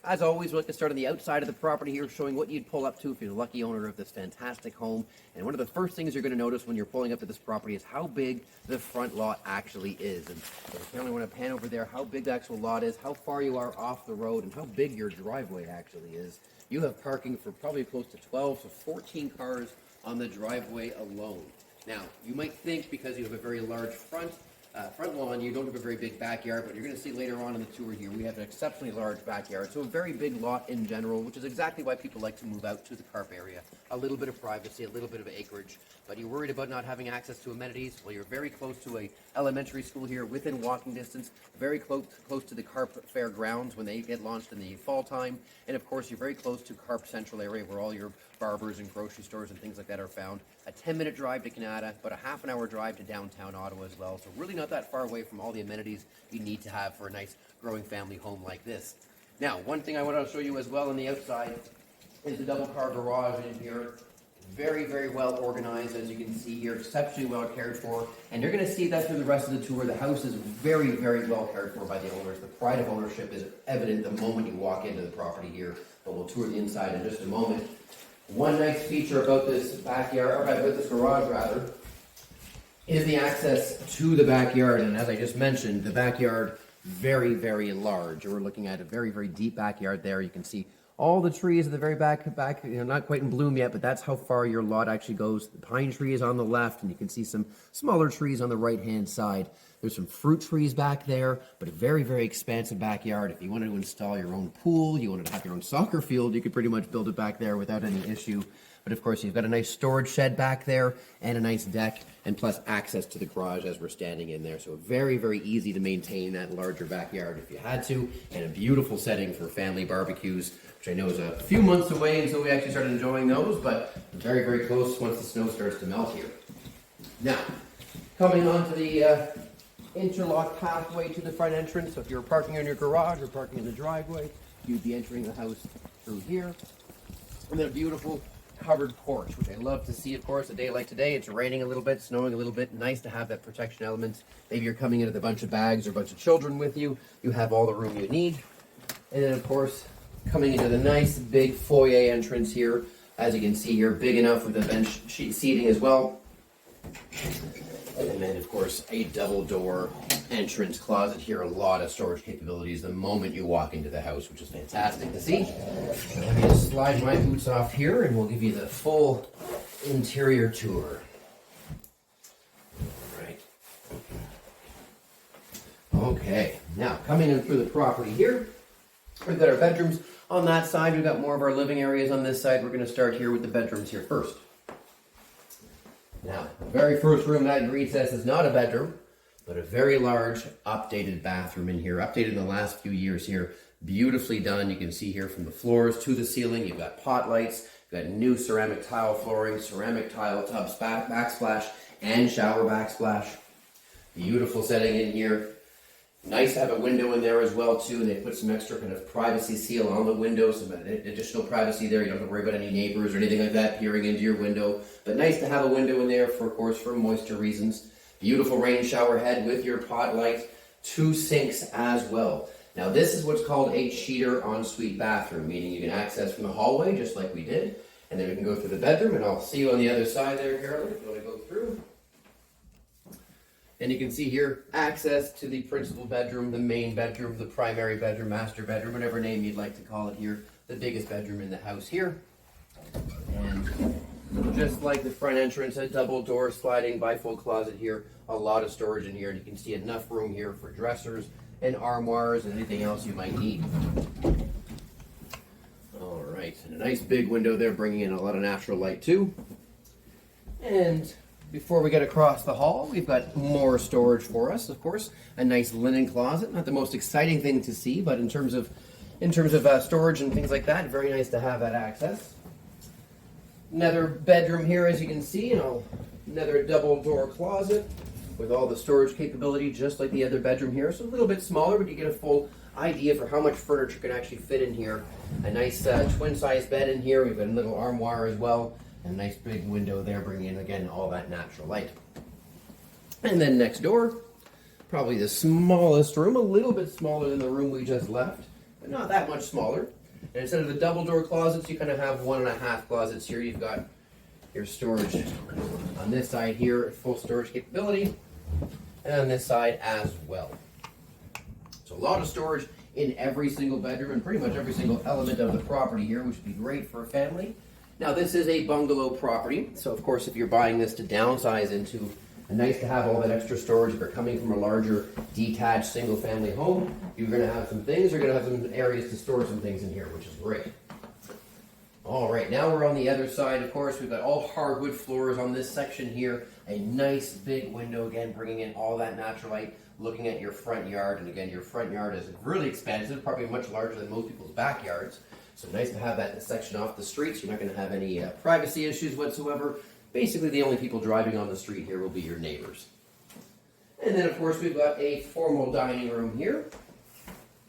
As always, we like to start on the outside of the property here, showing what you'd pull up to if you're the lucky owner of this fantastic home. And one of the first things you're going to notice when you're pulling up to this property is how big the front lot actually is. And if you only want to pan over there, how big the actual lot is, how far you are off the road, and how big your driveway actually is. You have parking for probably close to 12 to 14 cars on the driveway alone. Now, you might think because you have a very large front lawn, you don't have a very big backyard, but you're going to see later on in the tour here, we have an exceptionally large backyard, so a very big lot in general, which is exactly why people like to move out to the Carp area. A little bit of privacy, a little bit of acreage, but you're worried about not having access to amenities? Well, you're very close to a elementary school here, within walking distance, very close to the Carp Fairgrounds when they get launched in the fall time, and of course, you're very close to Carp Central area where all your barbers and grocery stores and things like that are found. A 10-minute drive to Cavanagh, but a half-an-hour drive to downtown Ottawa as well. So really not that far away from all the amenities you need to have for a nice growing family home like this. Now, one thing I want to show you as well on the outside is the double car garage in here. Very, very well organized, as you can see here, exceptionally well cared for. And you're going to see that through the rest of the tour. The house is very, very well cared for by the owners. The pride of ownership is evident the moment you walk into the property here. But we'll tour the inside in just a moment. One nice feature about this backyard, or about this garage rather, is the access to the backyard. And as I just mentioned, the backyard very, very large. We're looking at a very, very deep backyard there. You can see all the trees at the very back, not quite in bloom yet, but that's how far your lot actually goes. The pine tree is on the left, and you can see some smaller trees on the right-hand side. There's some fruit trees back there, but a very, very expansive backyard. If you wanted to install your own pool, you wanted to have your own soccer field, you could pretty much build it back there without any issue. But of course, you've got a nice storage shed back there and a nice deck, and plus access to the garage as we're standing in there. So very, very easy to maintain that larger backyard if you had to, and a beautiful setting for family barbecues, which I know is a few months away until we actually start enjoying those, but very, very close once the snow starts to melt here. Now, coming on to the interlock pathway to the front entrance. So if you're parking in your garage or parking in the driveway, you'd be entering the house through here. And then a beautiful covered porch, which I love to see, of course, a day like today. It's raining a little bit, snowing a little bit. Nice to have that protection element. Maybe you're coming in with a bunch of bags or a bunch of children with you. You have all the room you need. And then, of course, coming into the nice big foyer entrance here. As you can see here, big enough with the bench seating as well. And then, of course, a double door entrance closet here. A lot of storage capabilities the moment you walk into the house, which is fantastic to see. Let me just slide my boots off here and we'll give you the full interior tour. All right. Okay, now coming in through the property here, we've got our bedrooms on that side. We've got more of our living areas on this side. We're going to start here with the bedrooms here first. Now, the very first room that greets us is not a bedroom, but a very large updated bathroom in here. Updated in the last few years here. Beautifully done. You can see here from the floors to the ceiling. You've got pot lights. You've got new ceramic tile flooring, ceramic tile tubs, backsplash, and shower backsplash. Beautiful setting in here. Nice to have a window in there as well too, and they put some extra kind of privacy seal on the window, some additional privacy there. You don't have to worry about any neighbors or anything like that peering into your window, but nice to have a window in there for, of course, for moisture reasons. Beautiful rain shower head with your pot light, 2 sinks as well. Now this is what's called a cheater ensuite bathroom, meaning you can access from the hallway just like we did, and then we can go through the bedroom, and I'll see you on the other side there, Carolyn, if you want to go through. And you can see here, access to the principal bedroom, the main bedroom, the primary bedroom, master bedroom, whatever name you'd like to call it here. The biggest bedroom in the house here. And just like the front entrance, a double door sliding bifold closet here. A lot of storage in here, and you can see enough room here for dressers and armoires and anything else you might need. All right, and a nice big window there, bringing in a lot of natural light too. And before we get across the hall, we've got more storage for us, of course. A nice linen closet, not the most exciting thing to see, but in terms of storage and things like that, very nice to have that access. Another bedroom here, as you can see, and another double door closet with all the storage capability, just like the other bedroom here. So a little bit smaller, but you get a full idea for how much furniture can actually fit in here. A nice twin-size bed in here. We've got a little armoire as well. And a nice big window there, bringing in, again, all that natural light. And then next door, probably the smallest room, a little bit smaller than the room we just left. but not that much smaller. And instead of the double door closets, you kind of have 1.5 closets here. You've got your storage on this side here, full storage capability, and on this side as well. So a lot of storage in every single bedroom and pretty much every single element of the property here, which would be great for a family. Now this is a bungalow property, so of course if you're buying this to downsize into, nice to have all that extra storage. If you're coming from a larger detached single family home, you're going to have some things, you're going to have some areas to store some things in here, which is great. All right, now we're on the other side. Of course, we've got all hardwood floors on this section here. A nice big window, again, bringing in all that natural light, looking at your front yard. And again, your front yard is really expansive, probably much larger than most people's backyards. So nice to have that section off the street, so you're not going to have any privacy issues whatsoever. Basically, the only people driving on the street here will be your neighbors. And then, of course, we've got a formal dining room here.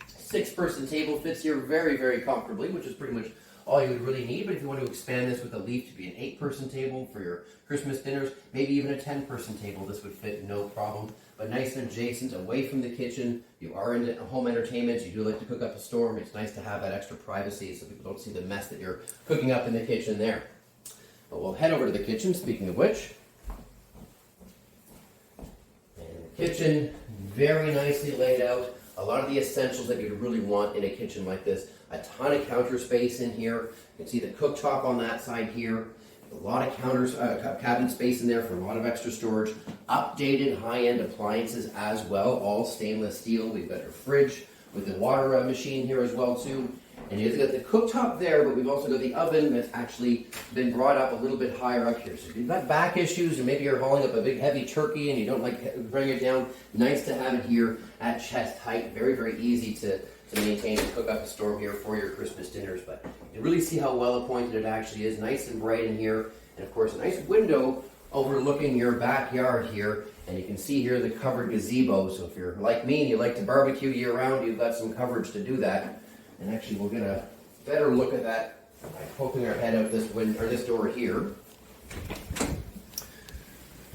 6-person table fits here very, very comfortably, which is pretty much all you would really need. But if you want to expand this with a leaf to be an 8-person table for your Christmas dinners, maybe even a 10-person table, this would fit no problem. But nice and adjacent, away from the kitchen. You are into home entertainment, you do like to cook up a storm. It's nice to have that extra privacy so people don't see the mess that you're cooking up in the kitchen there. But we'll head over to the kitchen, speaking of which. And the kitchen, very nicely laid out. A lot of the essentials that you'd really want in a kitchen like this. A ton of counter space in here. You can see the cooktop on that side here. A lot of cabinet space in there for a lot of extra storage. Updated high-end appliances as well, all stainless steel. We've got our fridge with the water machine here as well too. And you've got the cooktop there, but we've also got the oven that's actually been brought up a little bit higher up here. So if you've got back issues, or maybe you're hauling up a big heavy turkey and you don't like bring it down, nice to have it here at chest height. Very, very easy to maintain and cook up a storm here for your Christmas dinners. But you really see how well appointed it actually is. Nice and bright in here. And of course, a nice window overlooking your backyard here. And you can see here the covered gazebo. So if you're like me and you like to barbecue year round, you've got some coverage to do that. And actually, we'll get a better look at that by poking our head out this window or this door here.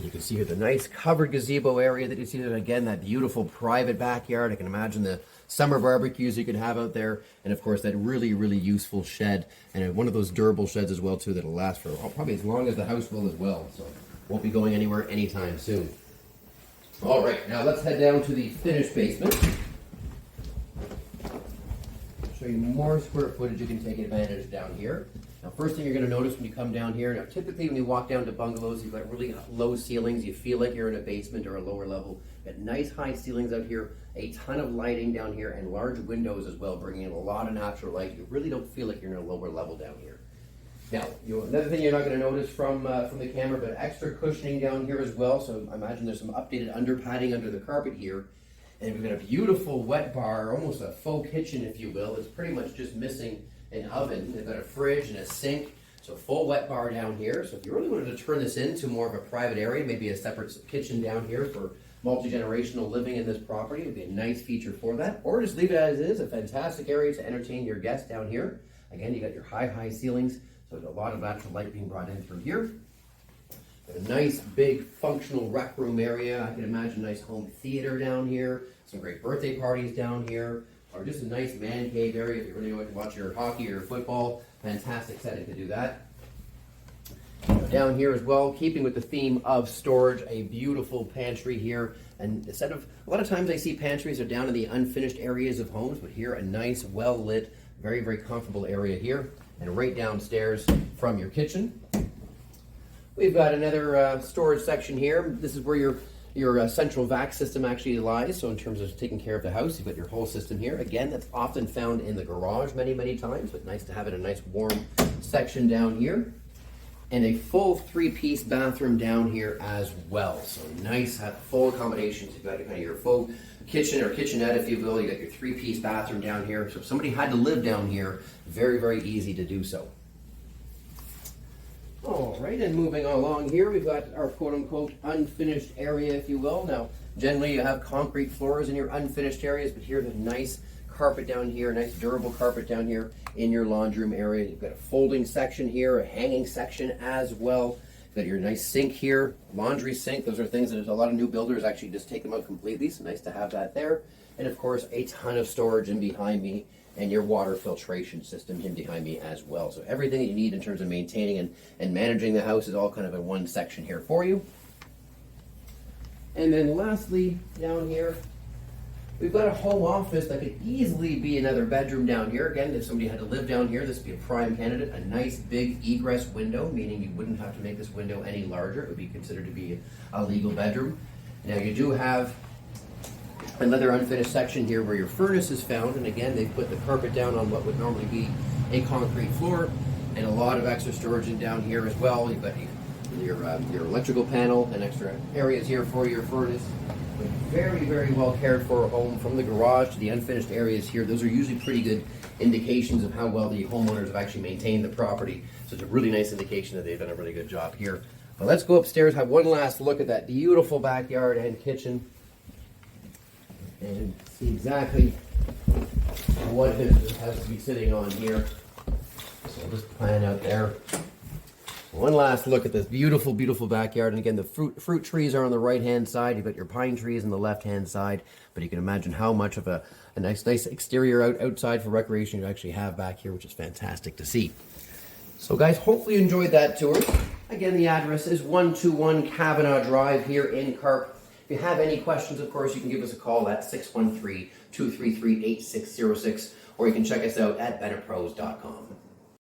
You can see here the nice covered gazebo area that you see there. Again, that beautiful private backyard. I can imagine the summer barbecues you could have out there. And of course, that really, really useful shed. And one of those durable sheds as well, too, that'll last for probably as long as the house will as well. So won't be going anywhere anytime soon. All right, now let's head down to the finished basement. Show you more square footage you can take advantage down here. Now, first thing you're going to notice when you come down here, now typically when you walk down to bungalows, you've got really low ceilings. You feel like you're in a basement or a lower level. You've got nice high ceilings out here, a ton of lighting down here, and large windows as well, bringing in a lot of natural light. You really don't feel like you're in a lower level down here. Now, another thing you're not going to notice from the camera, but extra cushioning down here as well. So I imagine there's some updated under padding under the carpet here. And we've got a beautiful wet bar, almost a faux kitchen, if you will. It's pretty much just missing an oven. They've got a fridge and a sink, so full wet bar down here. So if you really wanted to turn this into more of a private area, maybe a separate kitchen down here for multi-generational living in this property, it would be a nice feature for that. Or just leave it as is, a fantastic area to entertain your guests down here. Again, you got your high ceilings, so there's a lot of natural light being brought in through here. A nice big functional rec room area. I can imagine a nice home theater down here, some great birthday parties down here, or just a nice man cave area if you really want to watch your hockey or football. Fantastic setting to do that. Down here as well, keeping with the theme of storage, a beautiful pantry here. And instead of, a lot of times I see pantries are down in the unfinished areas of homes, but here a nice, well-lit, very, very comfortable area here. And right downstairs from your kitchen. We've got another storage section here. This is where your central vac system actually lies. So in terms of taking care of the house, you've got your whole system here. Again, that's often found in the garage many, many times, but nice to have it in a nice warm section down here. And a full 3-piece bathroom down here as well. So nice, have full accommodations. You've got kind of your full kitchen or kitchenette, if you will. You got your 3-piece bathroom down here. So if somebody had to live down here, very, very easy to do so. All right, and moving along here, we've got our quote-unquote unfinished area, if you will. Now, generally you have concrete floors in your unfinished areas, but here's a nice carpet down here, a nice durable carpet down here in your laundry room area. You've got a folding section here, a hanging section as well. You've got your nice sink here, laundry sink. Those are things that a lot of new builders actually just take them out completely, so nice to have that there. And of course, a ton of storage in behind me, and your water filtration system in behind me as well. So everything that you need in terms of maintaining and managing the house is all kind of in one section here for you. And then lastly, down here, we've got a home office that could easily be another bedroom down here. Again, if somebody had to live down here, this would be a prime candidate. A nice big egress window, meaning you wouldn't have to make this window any larger. It would be considered to be a legal bedroom. Now you do have another unfinished section here where your furnace is found, and again, they've put the carpet down on what would normally be a concrete floor, and a lot of extra storage in down here as well. You've got your electrical panel and extra areas here for your furnace. Very, very well cared for home, from the garage to the unfinished areas here. Those are usually pretty good indications of how well the homeowners have actually maintained the property. So it's a really nice indication that they've done a really good job here. But let's go upstairs, have one last look at that beautiful backyard and kitchen, and see exactly what it has to be sitting on here. So we'll just plan out there. One last look at this beautiful, beautiful backyard. And again, the fruit trees are on the right-hand side. You've got your pine trees on the left-hand side. But you can imagine how much of a nice exterior outside for recreation you actually have back here, which is fantastic to see. So guys, hopefully you enjoyed that tour. Again, the address is 121 Cavanagh Drive here in Carp. If you have any questions, of course, you can give us a call at 613-233-8606, or you can check us out at bennettpros.com.